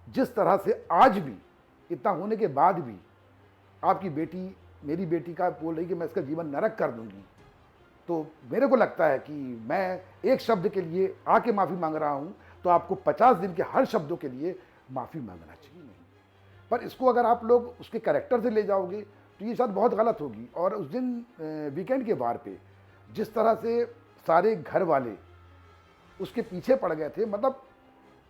जिस तरह से आज भी, इतना होने के बाद भी, आपकी बेटी, मेरी बेटी का बोल रही कि मैं इसका जीवन नरक कर दूंगी, तो मेरे को लगता है कि मैं एक शब्द के लिए आके माफ़ी मांग रहा हूं, तो आपको 50 दिन के हर शब्दों के लिए माफ़ी मांगना चाहिए। नहीं, पर इसको अगर आप लोग उसके कैरेक्टर से ले जाओगे तो ये शायद बहुत गलत होगी। और उस दिन वीकेंड के वार पे जिस तरह से सारे घर वाले उसके पीछे पड़ गए थे, मतलब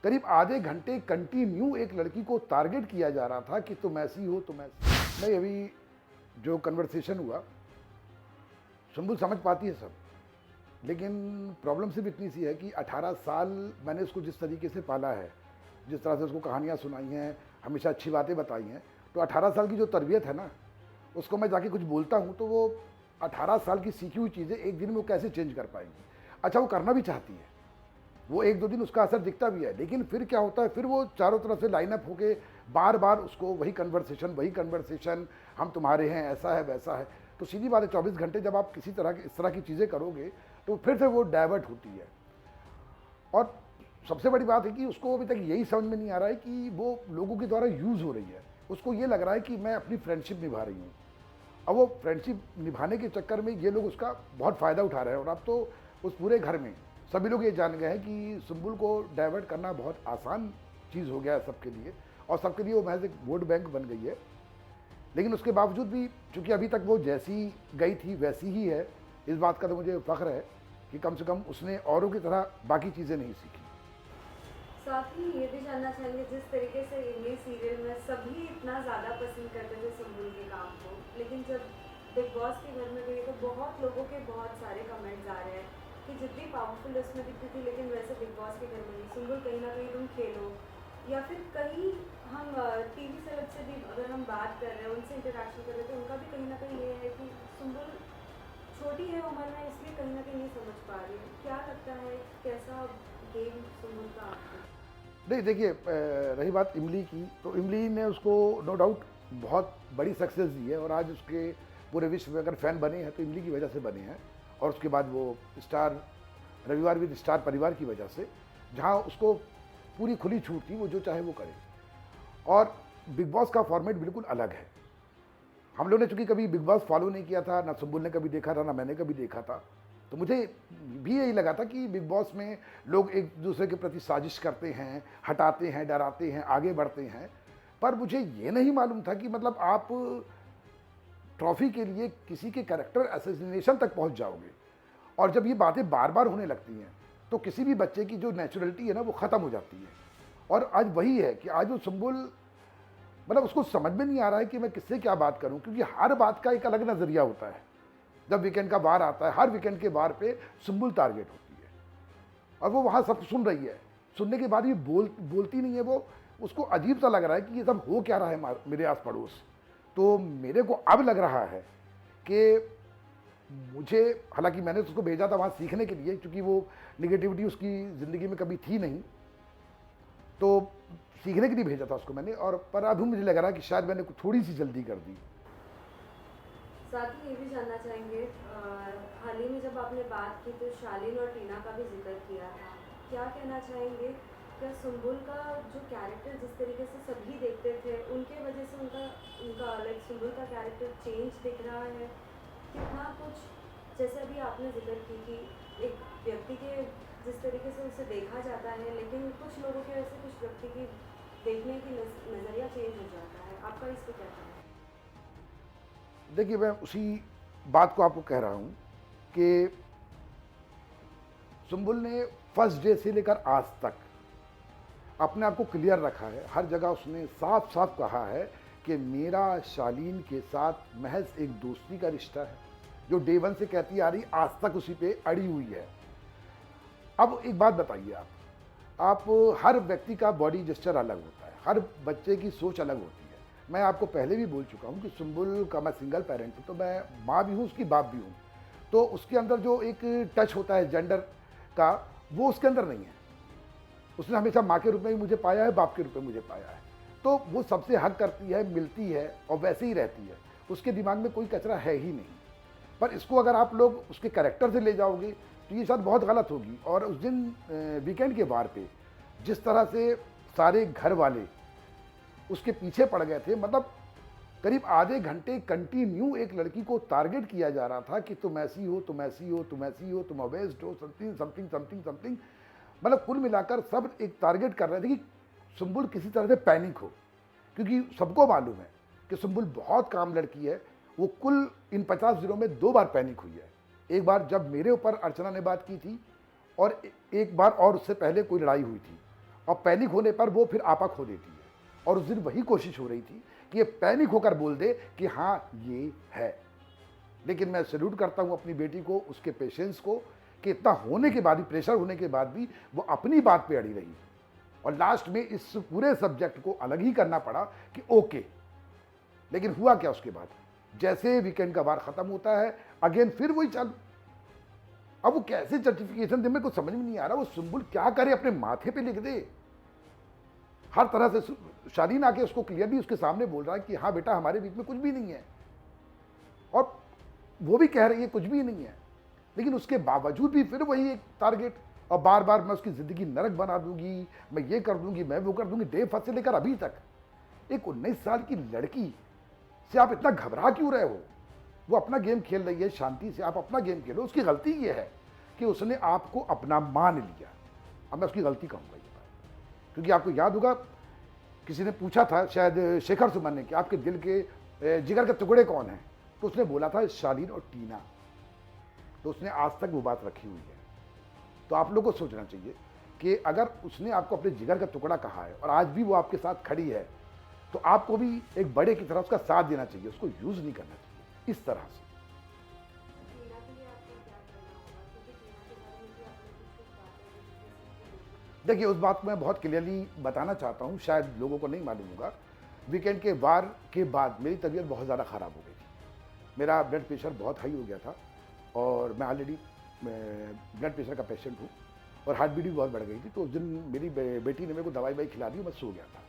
करीब आधे घंटे कंटिन्यू एक लड़की को टारगेट किया जा रहा था कि तुम ऐसी हो, तुम ऐसी। नहीं, अभी जो कन्वर्सेशन हुआ, सुंबुल समझ पाती है सब, लेकिन प्रॉब्लम सिर्फ इतनी सी है कि 18 साल मैंने उसको जिस तरीके से पाला है, जिस तरह से उसको कहानियाँ सुनाई हैं, हमेशा अच्छी बातें बताई हैं, तो 18 साल की जो तरबियत है ना, उसको मैं जाके कुछ बोलता हूँ तो वो 18 साल की सीखी हुई चीज़ें एक दिन में वो कैसे चेंज कर पाएंगी। अच्छा, वो करना भी चाहती है, वो एक दो दिन उसका असर दिखता भी है, लेकिन फिर क्या होता है, फिर वो चारों तरफ से लाइन अप होके बार बार उसको वही कन्वर्सेशन, हम तुम्हारे हैं, ऐसा है वैसा है। तो सीधी बात है, 24 घंटे जब आप किसी तरह की इस तरह की चीज़ें करोगे तो फिर से वो डाइवर्ट होती है। और सबसे बड़ी बात है कि उसको अभी तक यही समझ में नहीं आ रहा है कि वो लोगों के द्वारा यूज़ हो रही है। उसको ये लग रहा है कि मैं अपनी फ्रेंडशिप निभा रही हूँ। अब वो फ्रेंडशिप निभाने के चक्कर में ये लोग उसका बहुत फ़ायदा उठा रहे हैं। और अब तो उस पूरे घर में सभी लोग ये जान गए हैं कि सुंबुल को डाइवर्ट करना बहुत आसान चीज़ हो गया है सबके लिए, और सबके लिए वो महज एक वोट बैंक बन गई है। लेकिन उसके बावजूद भी, चूंकि अभी तक वो जैसी गई थी वैसी ही है, इस बात का तो मुझे फ़ख्र है कि कम से कम उसने औरों की तरह बाकी चीज़ें नहीं सीखी। साथ ही ये भी जानना चाहेंगे, जिस तरीके से इंग्लिश सीरियल में सभी इतना ज़्यादा पसंद करते थे सुंबुल के काम को, लेकिन जब बिग बॉस के घर में गई तो बहुत लोगों के बहुत सारे कमेंट्स आ रहे हैं कि जितनी पावरफुल उसमें दिखती थी, लेकिन वैसे बिग बॉस के घर में नहीं। सुंबुल, कहीं ना कहीं तुम खेलो, या फिर कहीं हम टीवी सेलेब से भी अगर हम बात कर रहे हैं, उनसे इंटरेक्शन कर रहे हैं, तो उनका भी कहीं ना कहीं ये है कि सुंबुल छोटी है उम्र में, इसलिए कहीं ना कहीं नहीं समझ पा रही है। क्या लगता है, कैसा गेम सुंबुल का आपको? नहीं, देखिए, रही बात इमली की, तो इमली ने उसको नो डाउट बहुत बड़ी सक्सेस दी है। और आज उसके पूरे विश्व में अगर फ़ैन बने हैं तो इमली की वजह से बने हैं। और उसके बाद वो स्टार रविवार विद स्टार परिवार की वजह से, जहाँ उसको पूरी खुली छूट थी, वो जो चाहे वो करे। और बिग बॉस का फॉर्मेट बिल्कुल अलग है। हम लोग ने चूंकि कभी बिग बॉस फॉलो नहीं किया था, ना सुंबुल ने कभी देखा था, ना मैंने कभी देखा था, तो मुझे भी यही लगा था कि बिग बॉस में लोग एक दूसरे के प्रति साजिश करते हैं, हटाते हैं, डराते हैं, आगे बढ़ते हैं। पर मुझे ये नहीं मालूम था कि मतलब आप ट्रॉफी के लिए किसी के कैरेक्टर असैसिनेशन तक पहुंच जाओगे। और जब ये बातें बार बार होने लगती हैं तो किसी भी बच्चे की जो नेचुरलिटी है ना, वो ख़त्म हो जाती है। और आज वही है कि आज वो सुंबुल, मतलब उसको समझ में नहीं आ रहा है कि मैं किससे क्या बात करूं, क्योंकि हर बात का एक अलग नज़रिया होता है। जब वीकेंड का बार आता है, हर वीकेंड के बार पे सुंबुल टारगेट होती है, और वो वहाँ सब सुन रही है। सुनने के बाद भी बोलती नहीं है वो। उसको अजीब सा लग रहा है कि ये सब हो क्या रहा है मेरे आस पड़ोस। तो मेरे को अब लग रहा है कि मुझे, हालांकि मैंने उसको भेजा था वहाँ सीखने के लिए, क्योंकि वो निगेटिविटी उसकी ज़िंदगी में कभी थी नहीं, तो सीखने के लिए भेजा था उसको मैंने। और पर अभी मुझे लग रहा है कि शायद मैंने थोड़ी सी जल्दी कर दी। साथ ही ये भी जानना चाहेंगे, हाल ही में जब आपने बात की तो शालीन और टीना का भी जिक्र किया था। क्या कहना चाहेंगे, क्या सुंबुल का जो कैरेक्टर जिस तरीके से सभी देखते थे, उनके वजह से उनका उनका लाइक सुंबुल का कैरेक्टर चेंज दिख रहा है कितना कुछ? जैसे अभी आपने जिक्र की कि एक व्यक्ति के जिस तरीके से उसे देखा जाता है, लेकिन कुछ लोगों के वजह से कुछ व्यक्ति की देखने की नज़रिया चेंज हो जाता है। आपका इस पर क्या कहना है? देखिए, मैं उसी बात को आपको कह रहा हूँ कि सुंबुल ने फर्स्ट डे से लेकर आज तक अपने आप को क्लियर रखा है। हर जगह उसने साफ साफ कहा है कि मेरा शालीन के साथ महज एक दोस्ती का रिश्ता है, जो डे वन से कहती आ रही, आज तक उसी पे अड़ी हुई है। अब एक बात बताइए, आप हर व्यक्ति का बॉडी जेस्चर अलग होता है, हर बच्चे की सोच अलग होती है। मैं आपको पहले भी बोल चुका हूँ कि सुंबुल का, मैं सिंगल पेरेंट हूँ, तो मैं माँ भी हूँ, उसकी बाप भी हूँ। तो उसके अंदर जो एक टच होता है जेंडर का, वो उसके अंदर नहीं है। उसने हमेशा माँ के रूप में भी मुझे पाया है, बाप के रूप में मुझे पाया है। तो वो सबसे हक करती है, मिलती है और वैसे ही रहती है। उसके दिमाग में कोई कचरा है ही नहीं। पर इसको अगर आप लोग उसके कैरेक्टर से ले जाओगे तो ये शायद बहुत गलत होगी। और उस दिन वीकेंड के वार पे जिस तरह से सारे घर वाले उसके पीछे पड़ गए थे, मतलब करीब आधे घंटे कंटिन्यू एक लड़की को टारगेट किया जा रहा था कि तुम ऐसी हो, तुम ऐसी हो, तुम ऐसी हो, तुम अवेस्ड हो, समथिंग समथिंग समथिंग समथिंग। मतलब कुल मिलाकर सब एक टारगेट कर रहे थे कि सुंबुल किसी तरह से पैनिक हो, क्योंकि सबको मालूम है कि सुंबुल बहुत काम लड़की है। वो कुल इन 50 दिनों में 2 बार पैनिक हुई है। एक बार जब मेरे ऊपर अर्चना ने बात की थी, और एक बार और उससे पहले कोई लड़ाई हुई थी। और पैनिक होने पर वो फिर आपा खो देती है, और उस दिन वही कोशिश हो रही थी कि ये पैनिक होकर बोल दे कि हाँ ये है। लेकिन मैं सैल्यूट करता हूँ अपनी बेटी को, उसके पेशेंस को, कि इतना होने के बाद भी, प्रेशर होने के बाद भी वो अपनी बात पे अड़ी रही, और लास्ट में इस पूरे सब्जेक्ट को अलग ही करना पड़ा कि ओके। लेकिन हुआ क्या उसके बाद, जैसे वीकेंड का वार खत्म होता है अगेन फिर वही चालू। अब वो कैसे जस्टिफिकेशन दे, मेरे को समझ में नहीं आ रहा। वो सुंबुल क्या करे, अपने माथे पे लिख दे। हर तरह से शालीन आके उसको क्लियरली उसके सामने बोल रहा है कि हाँ बेटा हमारे बीच में कुछ भी नहीं है, और वो भी कह रही है कुछ भी नहीं है। लेकिन उसके बावजूद भी फिर वही एक टारगेट, और बार बार मैं उसकी ज़िंदगी नरक बना दूंगी, मैं ये कर दूंगी, मैं वो कर दूंगी। डे फर्स्ट से लेकर अभी तक एक 19 साल की लड़की से आप इतना घबरा क्यों रहे हो? वो अपना गेम खेल रही है, शांति से आप अपना गेम खेलो। उसकी गलती ये है कि उसने आपको अपना मान लिया। अब मैं उसकी गलती कहूँगा ये बात, क्योंकि आपको याद होगा किसी ने पूछा था, शायद शेखर सुमन ने, कि आपके दिल के जिगर के टुकड़े कौन हैं, तो उसने बोला था शालीन और टीना। तो उसने आज तक वो बात रखी हुई है। तो आप लोगों को सोचना चाहिए कि अगर उसने आपको अपने जिगर का टुकड़ा कहा है और आज भी वो आपके साथ खड़ी है, तो आपको भी एक बड़े की तरह उसका साथ देना चाहिए, उसको यूज़ नहीं करना चाहिए इस तरह से। टीना के लिए आपको क्या करना होगा, क्योंकि टीना के बारे में भी आपने कुछ बातें डिस्कस की। देखिए, उस बात को मैं बहुत क्लियरली बताना चाहता हूँ, शायद लोगों को नहीं मालूम होगा। वीकेंड के वार के बाद मेरी तबीयत बहुत ज़्यादा ख़राब हो गई थी। मेरा ब्लड प्रेशर बहुत हाई हो गया था, और मैं ऑलरेडी ब्लड प्रेशर का पेशेंट हूँ, और हार्ट बीट भी बहुत बढ़ गई थी। तो उस दिन मेरी बेटी ने मेरे को दवाई खिला दी, मैं सो गया था।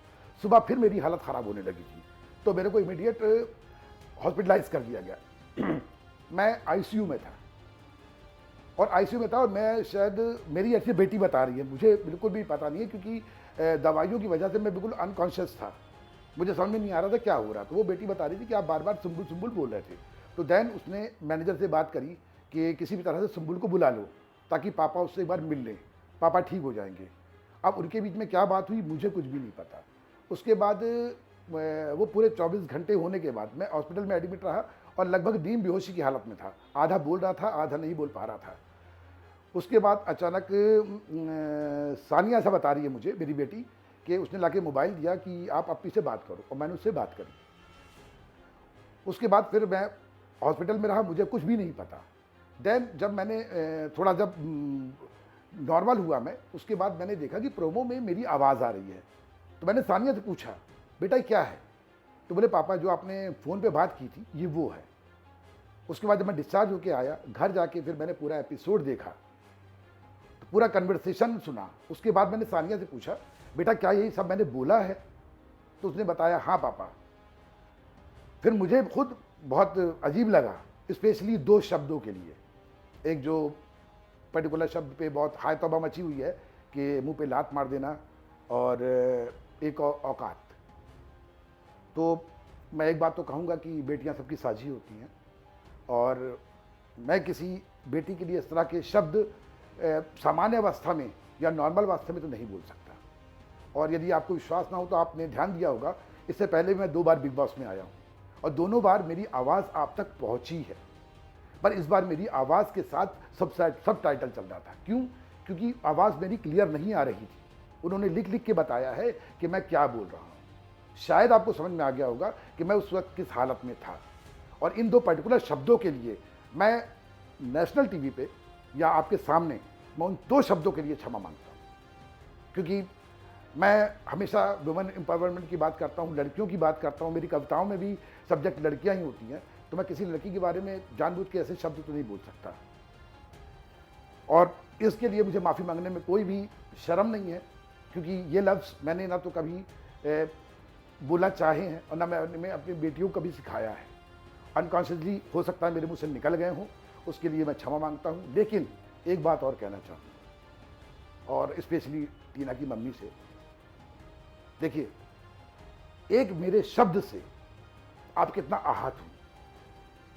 सुबह फिर मेरी हालत ख़राब होने लगी थी, तो मेरे को इमीडिएट हॉस्पिटलाइज कर दिया गया। मैं आईसीयू में था, और मैं शायद, मेरी ऐसी बेटी बता रही है, मुझे बिल्कुल भी पता नहीं है, क्योंकि दवाइयों की वजह से मैं बिल्कुल अनकॉन्शियस था, मुझे समझ में नहीं आ रहा था क्या हो रहा। तो वो बेटी बता रही थी कि आप बार बार सुंबुल सुंबुल बोल रहे थे। तो देन उसने मैनेजर से बात करी कि किसी भी तरह से सुंबुल को बुला लो, ताकि पापा उससे एक बार मिल लें, पापा ठीक हो जाएंगे। अब उनके बीच में क्या बात हुई मुझे कुछ भी नहीं पता। उसके बाद वो पूरे 24 घंटे होने के बाद मैं हॉस्पिटल में एडमिट रहा, और लगभग नींद बेहोशी की हालत में था। आधा बोल रहा था, आधा नहीं बोल पा रहा था। उसके बाद अचानक सानिया से बता रही है मुझे, मेरी बेटी, कि उसने लाके मोबाइल दिया कि आप अपनी से बात करो, और मैंने उससे बात करी। उसके बाद फिर मैं हॉस्पिटल में रहा, मुझे कुछ भी नहीं पता। देन जब मैंने थोड़ा जब नॉर्मल हुआ मैं, उसके बाद मैंने देखा कि प्रोमो में मेरी आवाज़ आ रही है। तो मैंने सानिया से पूछा, बेटा ये क्या है? तो बोले पापा जो आपने फ़ोन पे बात की थी ये वो है। उसके बाद जब मैं डिस्चार्ज होके आया, घर जाके फिर मैंने पूरा एपिसोड देखा, तो पूरा कन्वर्सेशन सुना। उसके बाद मैंने सानिया से पूछा, बेटा क्या यही सब मैंने बोला है? तो उसने बताया हाँ पापा। फिर मुझे खुद बहुत अजीब लगा, स्पेशली 2 शब्दों के लिए। एक जो पर्टिकुलर शब्द पे बहुत हाय तौबा मची हुई है कि मुंह पे लात मार देना, और एक औकात। तो मैं एक बात तो कहूँगा कि बेटियां सबकी साझी होती हैं, और मैं किसी बेटी के लिए इस तरह के शब्द सामान्य अवस्था में या नॉर्मल अवस्था में तो नहीं बोल सकता। और यदि आपको विश्वास ना हो तो आपने ध्यान दिया होगा, इससे पहले मैं 2 बार बिग बॉस में आया हूँ, और दोनों बार मेरी आवाज़ आप तक पहुँची है। पर इस बार मेरी आवाज़ के साथ सब टाइटल चल रहा था। क्यों? क्योंकि आवाज़ मेरी क्लियर नहीं आ रही थी। उन्होंने लिख लिख के बताया है कि मैं क्या बोल रहा हूँ। शायद आपको समझ में आ गया होगा कि मैं उस वक्त किस हालत में था। और इन 2 पर्टिकुलर शब्दों के लिए मैं नेशनल टीवी पे या आपके सामने मैं उन 2 शब्दों के लिए क्षमा मांगता हूँ, क्योंकि मैं हमेशा वुमेन एम्पावरमेंट की बात करता हूँ, लड़कियों की बात करता हूँ, मेरी कविताओं में भी सब्जेक्ट लड़कियाँ ही होती हैं। तो मैं किसी लड़की के बारे में जानबूझ के ऐसे शब्द तो नहीं बोल सकता, और इसके लिए मुझे माफ़ी मांगने में कोई भी शर्म नहीं है, क्योंकि ये लफ्ज़ मैंने ना तो कभी बोला चाहे हैं, और ना मैं अपनी बेटियों को कभी सिखाया है। अनकॉन्शियसली हो सकता है मेरे मुँह से निकल गए हों, उसके लिए मैं क्षमा मांगता हूँ। लेकिन एक बात और कहना चाहूँगा, और स्पेशली टीना की मम्मी से। देखिए, एक मेरे शब्द से आप कितना आहत हुए,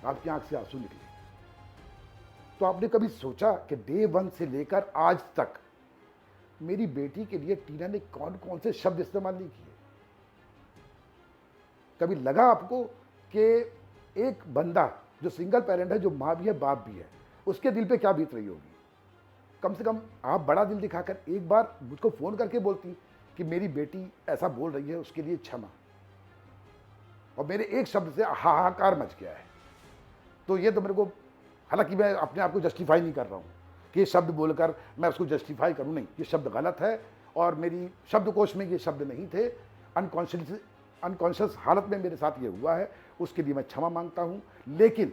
आपकी आंख से आंसू निकले, तो आपने कभी सोचा कि डे 1 से लेकर आज तक मेरी बेटी के लिए टीना ने कौन कौन से शब्द इस्तेमाल नहीं किए? कभी लगा आपको कि एक बंदा जो सिंगल पेरेंट है, जो माँ भी है बाप भी है, उसके दिल पे क्या बीत रही होगी? कम से कम आप बड़ा दिल दिखाकर एक बार मुझको फ़ोन करके बोलती कि मेरी बेटी ऐसा बोल रही है, उसके लिए क्षमा। और मेरे एक शब्द से हाहाकार मच गया है। तो ये तो मेरे को, हालांकि मैं अपने आप को जस्टिफाई नहीं कर रहा हूँ कि ये शब्द बोलकर मैं उसको जस्टिफाई करूँ, नहीं, ये शब्द गलत है और मेरी शब्दकोश में ये शब्द नहीं थे। अनकॉन्शियस हालत में मेरे साथ ये हुआ है, उसके लिए मैं क्षमा मांगता हूँ। लेकिन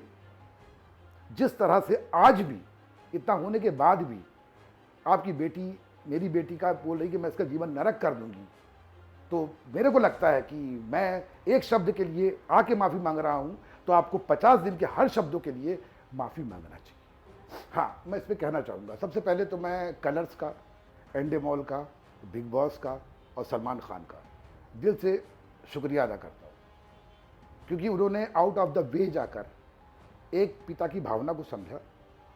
जिस तरह से आज भी, इतना होने के बाद भी आपकी बेटी मेरी बेटी का बोल रही कि मैं इसका जीवन नरक कर दूंगी, तो मेरे को लगता है कि मैं एक शब्द के लिए आके माफ़ी मांग रहा हूँ, तो आपको 50 दिन के हर शब्दों के लिए माफ़ी मांगना चाहिए। हाँ, मैं इस पर कहना चाहूँगा, सबसे पहले तो मैं कलर्स का, एंडेमॉल का, बिग बॉस का और सलमान खान का दिल से शुक्रिया अदा करता हूँ, क्योंकि उन्होंने आउट ऑफ द वे जाकर एक पिता की भावना को समझा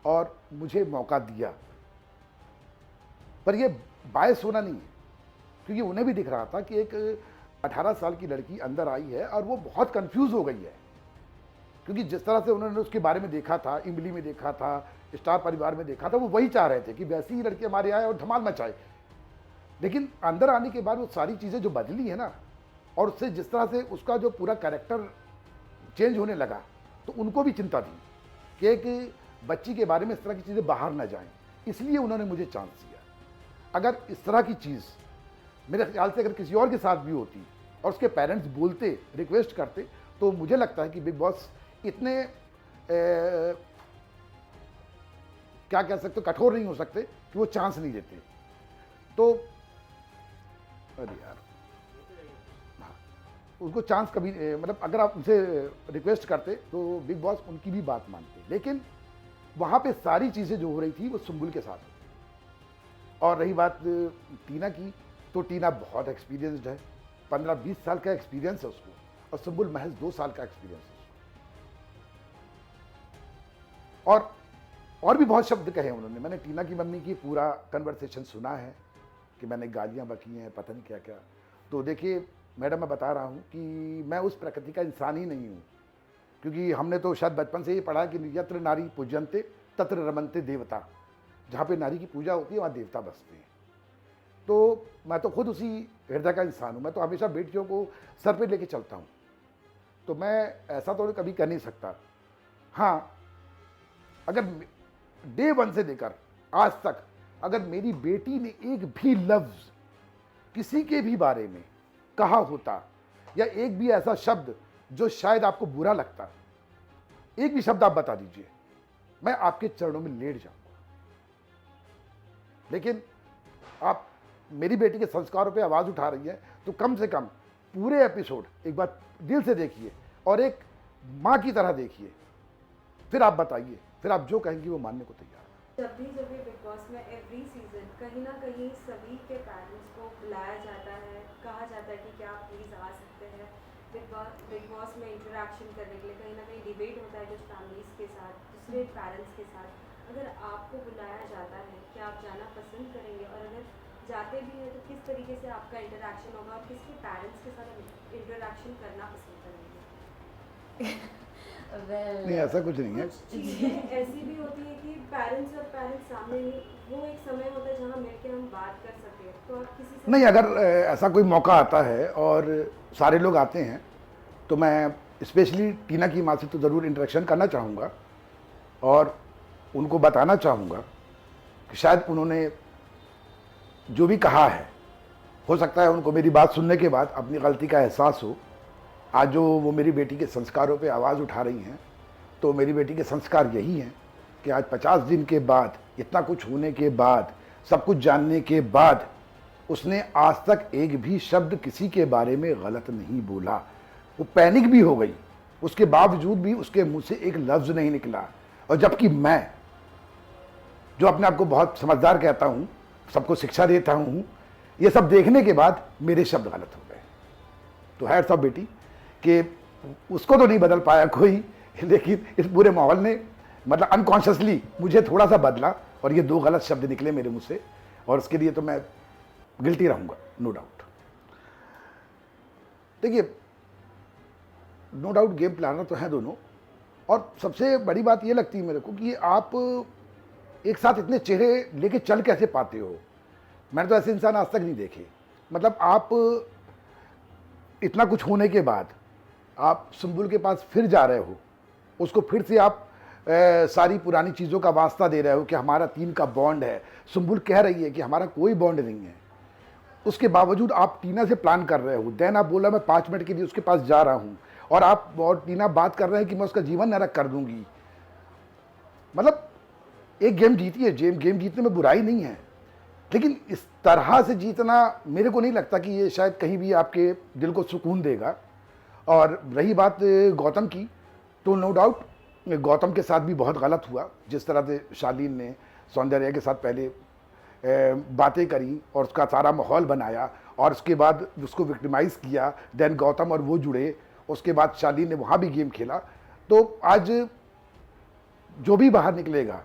और मुझे मौका दिया। पर ये बायस होना नहीं है, क्योंकि उन्हें भी दिख रहा था कि एक 18 साल की लड़की अंदर आई है और वो बहुत कंफ्यूज हो गई है, क्योंकि जिस तरह से उन्होंने उसके बारे में देखा था, इमली में देखा था, स्टार परिवार में देखा था, वो वही चाह रहे थे कि वैसी ही लड़की हमारे आए और धमाल मचाए। लेकिन अंदर आने के बाद वो सारी चीज़ें जो बदली है ना, और उससे जिस तरह से उसका जो पूरा कैरेक्टर चेंज होने लगा, तो उनको भी चिंता थी कि एक बच्ची के बारे में इस तरह की चीज़ें बाहर ना जाएं, इसलिए उन्होंने मुझे चांस दिया। अगर इस तरह की चीज़ मेरे ख्याल से अगर किसी और के साथ भी होती और उसके पेरेंट्स बोलते, रिक्वेस्ट करते, तो मुझे लगता है कि बिग बॉस इतने क्या कह सकते, कठोर नहीं हो सकते कि वो चांस नहीं देते। तो अरे यार, हाँ, उनको चांस कभी मतलब अगर आप उनसे रिक्वेस्ट करते तो बिग बॉस उनकी भी बात मानते। लेकिन वहाँ पे सारी चीज़ें जो हो रही थी वो सुम्बुल के साथ। और रही बात टीना की, तो टीना बहुत एक्सपीरियंस्ड है, 15-20 साल का एक्सपीरियंस है उसको, और सुम्बुल महज 2 साल का एक्सपीरियंस है उसको। और भी बहुत शब्द कहे उन्होंने। मैंने टीना की मम्मी की पूरा कन्वर्सेशन सुना है कि मैंने गालियाँ बकी हैं, पता नहीं क्या क्या। तो देखिए मैडम, मैं बता रहा हूँ कि मैं उस प्रकृति का इंसान ही नहीं हूँ, क्योंकि हमने तो शायद बचपन से ही पढ़ा कि यत्र नारी पूजन्ते तत्र रमन्ते देवता, जहाँ पे नारी की पूजा होती है वहाँ देवता बसते हैं। तो मैं तो खुद उसी हृदय का इंसान हूँ। मैं तो हमेशा बेटियों को सर पे लेके चलता हूँ, तो मैं ऐसा तो कभी कर नहीं सकता। हाँ, अगर डे 1 से लेकर आज तक अगर मेरी बेटी ने एक भी लफ्ज़ किसी के भी बारे में कहा होता, या एक भी ऐसा शब्द जो शायद आपको बुरा लगता, एक भी शब्द आप बता दीजिए, मैं आपके चरणों में लेट जाऊंगा। लेकिन आप मेरी बेटी के संस्कारों पे आवाज़ उठा रही है, तो कम से कम पूरे एपिसोड एक बार दिल से देखिए और एक माँ की तरह देखिए, फिर आप बताइए, फिर आप जो कहेंगी वो मानने को तैयार है। जब भी बिग बॉस में एवरी सीजन कहीं ना कहीं सभी के पेरेंट्स को बुलाया जाता है, कहा जाता है कि क्या आप प्लीज़ आ सकते हैं बिग बॉस में इंटरेक्शन करने के लिए। कहीं ना कहीं डिबेट होता है कुछ फैमिलीज़ के साथ, दूसरे पेरेंट्स के साथ। अगर आपको बुलाया जाता है, क्या आप जाना पसंद करेंगे? और अगर जाते भी हैं तो किस तरीके से आपका इंटरेक्शन होगा और किसके पेरेंट्स के साथ इंटरेक्शन करना पसंद करेंगे? नहीं, ऐसा कुछ नहीं है। चीज़ें ऐसी भी होती है कि पेरेंट्स और पेरेंट्स सामने ही, वो एक समय होता है जहाँ मिलके हम बात कर सके। तो आप किसी से नहीं, अगर ऐसा कोई मौका आता है और सारे लोग आते हैं, तो मैं स्पेशली टीना की माँ से तो ज़रूर इंटरेक्शन करना चाहूँगा और उनको बताना चाहूँगा कि शायद उन्होंने जो भी कहा है, हो सकता है उनको मेरी बात सुनने के बाद अपनी गलती का एहसास हो। आज जो वो मेरी बेटी के संस्कारों पे आवाज़ उठा रही हैं, तो मेरी बेटी के संस्कार यही हैं कि आज 50 दिन के बाद, इतना कुछ होने के बाद, सब कुछ जानने के बाद, उसने आज तक एक भी शब्द किसी के बारे में गलत नहीं बोला। वो पैनिक भी हो गई, उसके बावजूद भी उसके मुंह से एक लफ्ज़ नहीं निकला। और जबकि मैं जो अपने आप को बहुत समझदार कहता हूँ, सबको शिक्षा देता हूँ, ये सब देखने के बाद मेरे शब्द गलत हो गए। तो हैट्स ऑफ बेटी कि उसको तो नहीं बदल पाया कोई, लेकिन इस पूरे माहौल ने मतलब अनकॉन्शियसली मुझे थोड़ा सा बदला और ये 2 गलत शब्द निकले मेरे मुंह से, और उसके लिए तो मैं गिल्टी रहूँगा, नो डाउट। देखिए, नो डाउट गेम प्लानर तो हैं दोनों, और सबसे बड़ी बात ये लगती है मेरे को कि आप एक साथ इतने चेहरे लेके चल कैसे पाते हो। मैंने तो ऐसे इंसान आज तक नहीं देखे। मतलब आप इतना कुछ होने के बाद आप सुम्बुल के पास फिर जा रहे हो, उसको फिर से आप सारी पुरानी चीज़ों का वास्ता दे रहे हो कि हमारा 3 का बॉन्ड है। सुम्बुल कह रही है कि हमारा कोई बॉन्ड नहीं है, उसके बावजूद आप टीना से प्लान कर रहे हो। देन आप बोला मैं 5 मिनट के लिए उसके पास जा रहा हूँ, और टीना बात कर रहे हैं कि मैं उसका जीवन नरक कर दूंगी। मतलब एक गेम जीती है, गेम जीतने में बुराई नहीं है, लेकिन इस तरह से जीतना मेरे को नहीं लगता कि ये शायद कहीं भी आपके दिल को सुकून देगा। और रही बात गौतम की, तो नो डाउट गौतम के साथ भी बहुत गलत हुआ। जिस तरह से शालीन ने सौंदर्या के साथ पहले बातें करी और उसका सारा माहौल बनाया, और उसके बाद उसको विक्टिमाइज़ किया, देन गौतम और वो जुड़े, उसके बाद शालीन ने वहाँ भी गेम खेला। तो आज जो भी बाहर निकलेगा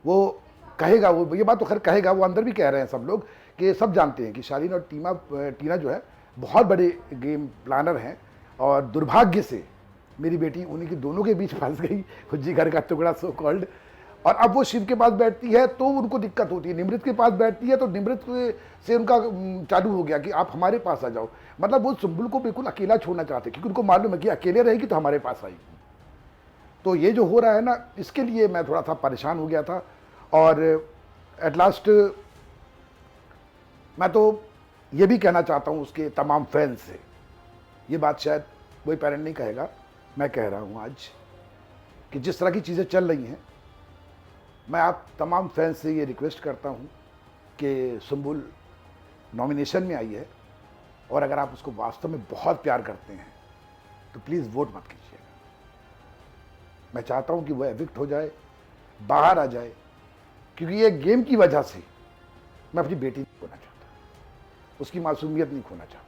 वो कहेगा, वो ये बात तो खैर कहेगा, वो अंदर भी कह रहे हैं सब लोग कि सब जानते हैं कि शालीन और टीना जो है बहुत बड़े गेम प्लानर हैं, और दुर्भाग्य से मेरी बेटी उन्हीं के दोनों के बीच फंस गई, जी घर का टुकड़ा सो कॉल्ड। और अब वो शिव के पास बैठती है तो उनको दिक्कत होती है, निमृत के पास बैठती है तो निमृत से उनका चालू हो गया कि आप हमारे पास आ जाओ। मतलब वो सुम्बुल को बिल्कुल अकेला छोड़ना चाहते, क्योंकि उनको मालूम है कि अकेले रहेगी तो हमारे पास आएगी। तो ये जो हो रहा है ना, इसके लिए मैं थोड़ा सा परेशान हो गया था। और एट लास्ट मैं तो ये भी कहना चाहता हूँ उसके तमाम फैंस से, ये बात शायद कोई पेरेंट नहीं कहेगा, मैं कह रहा हूँ आज, कि जिस तरह की चीज़ें चल रही हैं, मैं आप तमाम फैंस से ये रिक्वेस्ट करता हूँ कि सुम्बुल नॉमिनेशन में आई है, और अगर आप उसको वास्तव में बहुत प्यार करते हैं तो प्लीज़ वोट मत कीजिएगा। मैं चाहता हूँ कि वो एविक्ट हो जाए, बाहर आ जाए, क्योंकि ये गेम की वजह से मैं अपनी बेटी नहीं खोना चाहता, उसकी मासूमियत नहीं खोना चाहता।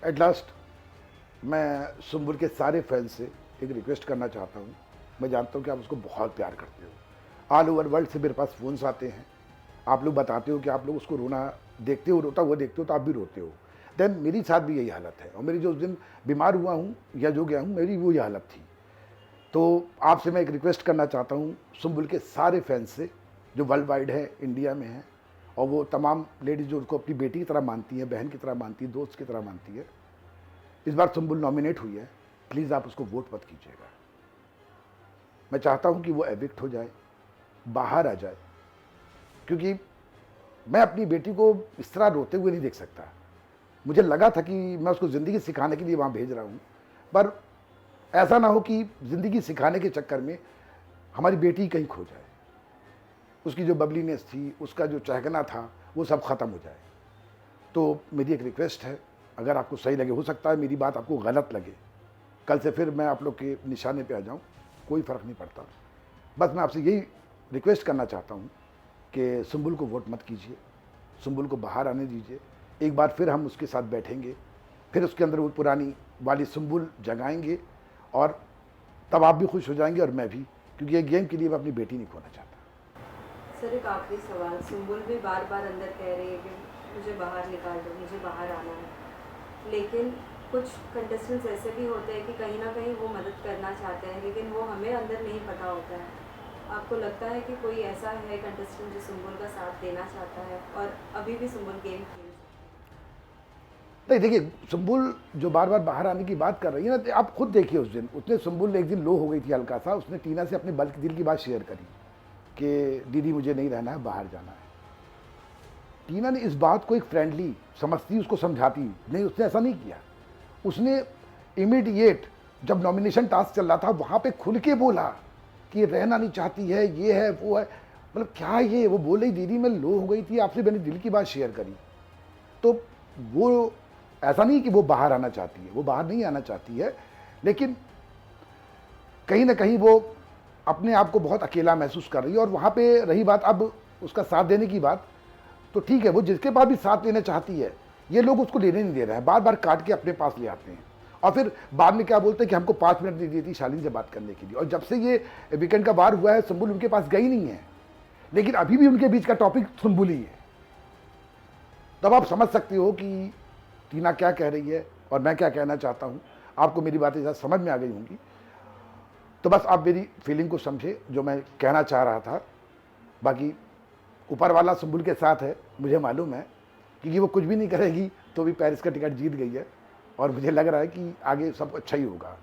एट लास्ट मैं सुम्बुल के सारे फैंस से एक रिक्वेस्ट करना चाहता हूँ। मैं जानता हूँ कि आप उसको बहुत प्यार करते हो, ऑल ओवर वर्ल्ड से मेरे पास फ़ोन्स आते हैं, आप लोग बताते हो कि आप लोग उसको रोना देखते हो, रोता हुआ देखते हो तो आप भी रोते हो। देन मेरी साथ भी यही हालत है, और मेरी जो उस दिन बीमार हुआ हूँ या जो गया हूँ, मेरी वो हालत थी। तो आपसे मैं एक रिक्वेस्ट करना चाहता हूँ सुम्बुल के सारे फैंस से, जो वर्ल्ड वाइड है, इंडिया में है, और वो तमाम लेडीज़ जो उसको अपनी बेटी की तरह मानती है, बहन की तरह मानती है, दोस्त की तरह मानती है। इस बार सुम्बुल नॉमिनेट हुई है, प्लीज़ आप उसको वोट मत कीजिएगा। मैं चाहता हूँ कि वो एविक्ट हो जाए, बाहर आ जाए, क्योंकि मैं अपनी बेटी को इस तरह रोते हुए नहीं देख सकता। मुझे लगा था कि मैं उसको ज़िंदगी सिखाने के लिए वहाँ भेज रहा हूँ, पर ऐसा ना हो कि ज़िंदगी सिखाने के चक्कर में हमारी बेटी कहीं खो जाए, उसकी जो बबलीनेस थी, उसका जो चहकना था, वो सब ख़त्म हो जाए। तो मेरी एक रिक्वेस्ट है, अगर आपको सही लगे, हो सकता है मेरी बात आपको गलत लगे, कल से फिर मैं आप लोग के निशाने पे आ जाऊँ, कोई फ़र्क नहीं पड़ता। बस मैं आपसे यही रिक्वेस्ट करना चाहता हूँ कि सुम्बुल को वोट मत कीजिए, सुम्बुल को बाहर आने दीजिए। एक बार फिर हम उसके साथ बैठेंगे, फिर उसके अंदर वो पुरानी वाली सुम्बुल जगाएंगे, और तब आप भी खुश हो जाएंगे और मैं भी, क्योंकि ये गेम के लिए मैं अपनी बेटी नहीं खोना चाहता। सर एक आखिरी सवाल, सुम्बुल भी बार बार अंदर कह रही है कि मुझे बाहर निकाल दो, मुझे बाहर आना है, लेकिन कुछ कंटेस्टेंट्स ऐसे भी होते हैं कि कहीं ना कहीं वो मदद करना चाहते हैं, लेकिन वो हमें अंदर नहीं पता होता है। आपको लगता है कि कोई ऐसा है कंटेस्टेंट जो सुम्बुल का साथ देना चाहता है और अभी भी सुम्बुल गेम खेल? नहीं, देखिए, सुम्बुल जो बार बार बाहर आने की बात कर रही है ना, आप खुद देखिए, उस दिन उसने, सुम्बुल एक दिन लो हो गई थी हल्का सा, उसने टीना से अपने दिल की बात शेयर करी कि दीदी मुझे नहीं रहना है, बाहर जाना है। टीना ने इस बात को एक फ्रेंडली समझती, उसको समझाती नहीं, उसने ऐसा नहीं किया। उसने इमीडिएट जब नॉमिनेशन टास्क चल रहा था, वहाँ पे खुल के बोला कि रहना नहीं चाहती है, ये है वो है। मतलब क्या ये, वो बोल रही दीदी मैं लो हो गई थी, आपसे मैंने दिल की बात शेयर करी। तो वो ऐसा नहीं कि वो बाहर आना चाहती है, वो बाहर नहीं आना चाहती है, लेकिन कहीं ना कहीं वो अपने आप को बहुत अकेला महसूस कर रही है। और वहाँ पे रही बात अब उसका साथ देने की बात, तो ठीक है, वो जिसके पास भी साथ लेना चाहती है, ये लोग उसको लेने नहीं दे रहे हैं, बार बार काट के अपने पास ले आते हैं। और फिर बाद में क्या बोलते हैं कि हमको 5 मिनट नहीं दी थी शालीन से बात करने के लिए। और जब से ये वीकेंड का वार हुआ है, सुम्बुल उनके पास गई नहीं है, लेकिन अभी भी उनके बीच का टॉपिक सुम्बुल ही है। तब आप समझ सकते हो कि टीना क्या कह रही है और मैं क्या कहना चाहता हूँ। आपको मेरी बातें ज़्यादा समझ में आ गई होंगी। तो बस आप मेरी फीलिंग को समझे, जो मैं कहना चाह रहा था। बाकी ऊपर वाला सुम्बुल के साथ है, मुझे मालूम है, क्योंकि वो कुछ भी नहीं करेगी तो भी पेरिस का टिकट जीत गई है। और मुझे लग रहा है कि आगे सब अच्छा ही होगा।